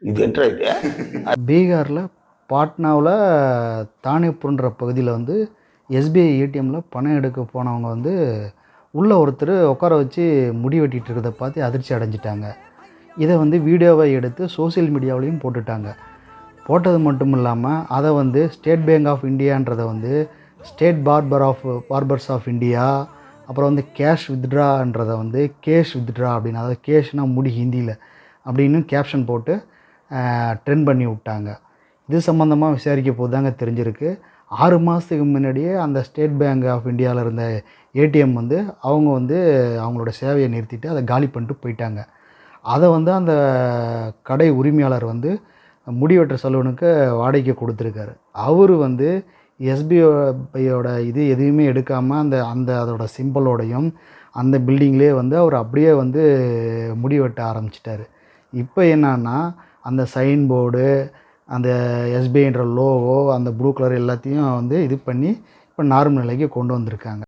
இது என்ன இது? பீகாரில் பாட்னாவில் தானேப்பூர்ன்ற பகுதியில் வந்து எஸ்பிஐ ஏடிஎம்மில் பணம் எடுக்க போனவங்க வந்து உள்ளே ஒருத்தர் உட்கார வச்சு முடி வெட்டிகிட்டு இருக்கிறத பார்த்து அதிர்ச்சி அடைஞ்சிட்டாங்க. இதை வந்து வீடியோவை எடுத்து சோசியல் மீடியாவிலையும் போட்டுட்டாங்க. போட்டது மட்டும் இல்லாமல் அதை வந்து ஸ்டேட் பேங்க் ஆஃப் இந்தியான்றதை வந்து ஸ்டேட் பார்பர்ஸ் ஆஃப் இந்தியா, அப்புறம் வந்து கேஷ் வித்ட்ரான்றதை வந்து கேஷ் வித்ட்ரா அப்படின்னு, அதாவது கேஷ்னால் முடி ஹிந்தியில் அப்படின்னு கேப்ஷன் போட்டு ட்ரெண்ட் பண்ணி விட்டாங்க. இது சம்மந்தமாக விசாரிக்க போது தாங்க தெரிஞ்சிருக்கு. 6 மாதத்துக்கு முன்னாடியே அந்த ஸ்டேட் பேங்க் ஆஃப் இந்தியாவில் இருந்த ஏடிஎம் வந்து அவங்க வந்து அவங்களோட சேவையை நிறுத்திட்டு அதை காலி பண்ணிட்டு போயிட்டாங்க. அதை வந்து அந்த கடை உரிமையாளர் வந்து முடி வெட்டுற சலூனுக்கு வாடகைக்கு கொடுத்துருக்காரு. அவர் வந்து எஸ்பிஐயோட இது எதுவுமே எடுக்காமல் அதோட சிம்பிளோடையும் அந்த பில்டிங்லேயே வந்து அவர் அப்படியே வந்து முடி வெட்ட ஆரம்பிச்சிட்டாரு. இப்போ என்னன்னா அந்த சைன் போர்டு, அந்த எஸ்பிஐன்ற லோகோ, அந்த ப்ளூ கலர் எல்லாத்தையும் வந்து இது பண்ணி இப்போ நார்மல் நிலைக்கு கொண்டு வந்திருக்காங்க.